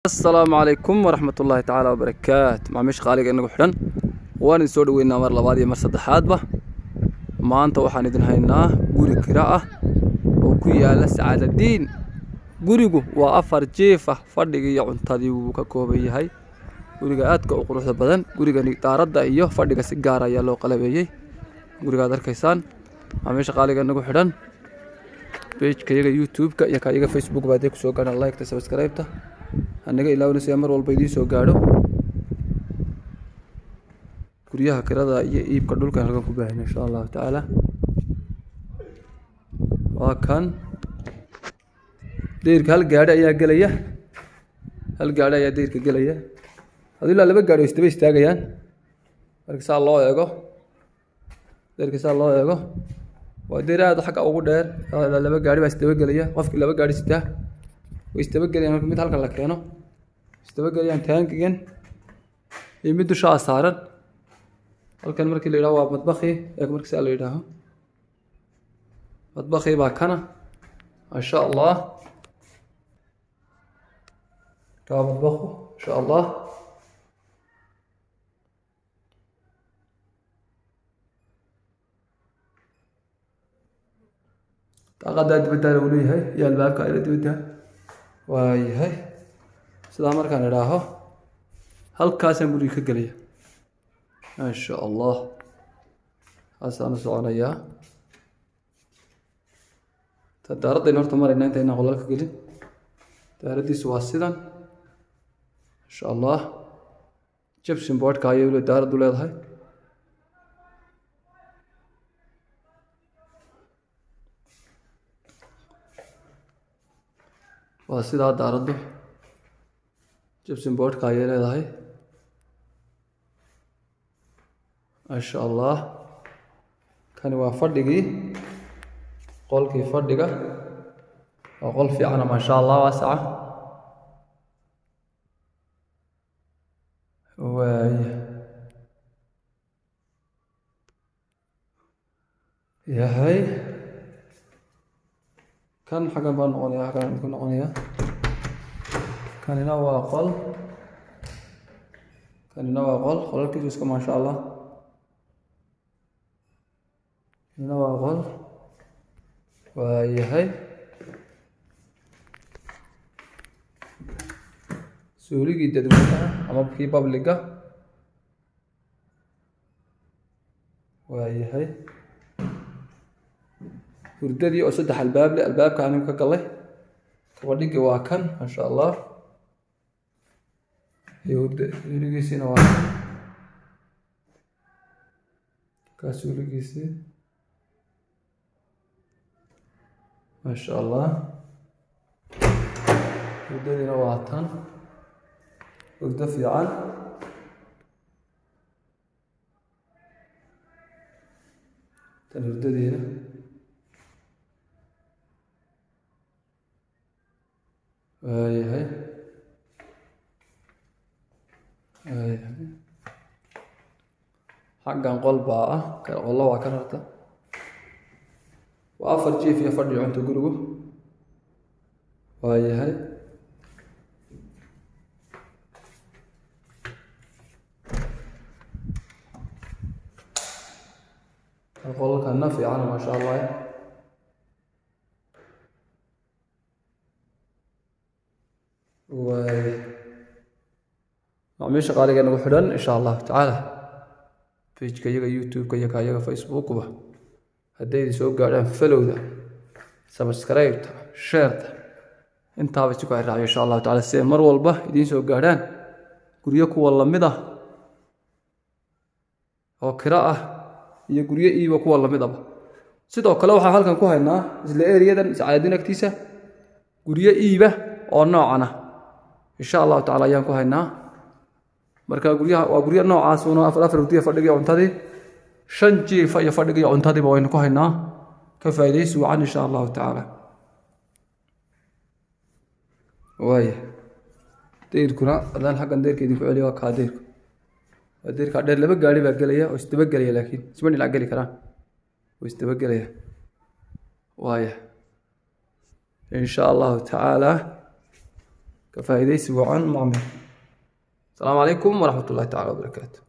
السلام عليكم ورحمة الله تعالى وبركاته. معمش خالق إنه حرن وأنا نسود وينا مر لبادي مر صدحات به ما أنت وحنا دين هينا قولي قراءة وكويا لسعاد الدين قوليجو وأفر جيفة فردي يعنتدي وككوبي هاي قوليجا أتك وقروح البدن قوليجا نتارد أيه فردي سجارة يلو قلبي قوليجا در كيسان معمش خالق إنه حرن بيج كيجا يوتيوب كيجا فيسبوك بعدك سو كان لايك تسبسكرايب تا anaga ilaawna mar walba idin soo gaadho guryaha kirada iyo iibka dhulka halkan ku baahan insha Allah taala waa kan deerka hal gaadhi ayaa galaya deerka galaya hadii la laba gaadhi istaba istaagayaan marka saa loo eego deerka saa loo eego waa deeraad xaq ugu dheer laba gaadhi baa istaba galaya qofkii laba gaadhi sita ويستبقى يعني مid halkan la keeno istabaqayaan taankigan iyo mid dusha saaran halkan markii la yiraahdo waa madbaqi ee markii la yiraahdo madbaqi baa kana ma sha Allah ka madbaqo ma sha Allah taqadad badal walihay ya albaabka ay dibada waayahay sidaa markaan idhaaho halkaasaan guriga ka gelaya ma sha Allah haasaan soconayaa daaradayna horta marayna intayna qolalka gelin daaradiisu waa sidan ma sha Allah gypsum boardka ayay daaradu leedahay waa sidaa daaradu gypsum boardka ayay leedahay ma sha Allah kani waa fadhigii qolkii fadhiga waa qol fiican ma sha Allah waasaca yahay kan xagan baan noqonayaa xagan ku noqonayaa kanina waa qol qolalkiisu iska ma sha Allah kanina waa qol waayahay suurigii dadweynaha ama kii publica waayahay hurdadii oo saddex albaab leh albaabka aan ka galay kabadhigi waa kan ma sha Allah hurdadiisina waa kaas hurdadiisi ma sha Allah hurdadiina waa tan hurdo fiican tan hurdadiina waayahay xaggan qol baa ah qollo waa kan horta waa afar jiif iyo fadhi cunto gurigu waayahay qolkana fiican ma sha Allah معميش قارئ أنا وحدن إن شاء الله تعالى فيج كيجا يوتيوب كيجا فيسبوك وبه هدي سوق قاعدين فلو ذا سبسكرايب شير انت بتشوف الرعي إن شاء الله تعالى السيمر والبه يدين سوق قاعدين قريك والله مده أو قراءة يقريه إيه وكو والله مده سيدو كلو حال كان كوهنا إزلا إيريا دن سعادين كتيسة قريه إيه به أو نوعنا إن شاء الله تعالى يان كوهنا marka guriyaha waa guriya noocaas oo afar waqti fadhiga cuntadii shan jiif iyo fadhiga cuntadii baa waynu ku haynaa ka faa'iideysi wacan insha Allah taala way deerkuna adaan xaqan deerkeedii ku celiyo ka deerka dheer laba gaari baa galaya oo isdaba galaya laakiin isma dhinac gali karaan oo isdaba galaya way إن شاء الله تعالى كفايدة أسبوعا معمر. السلام عليكم ورحمة الله تعالى وبركاته.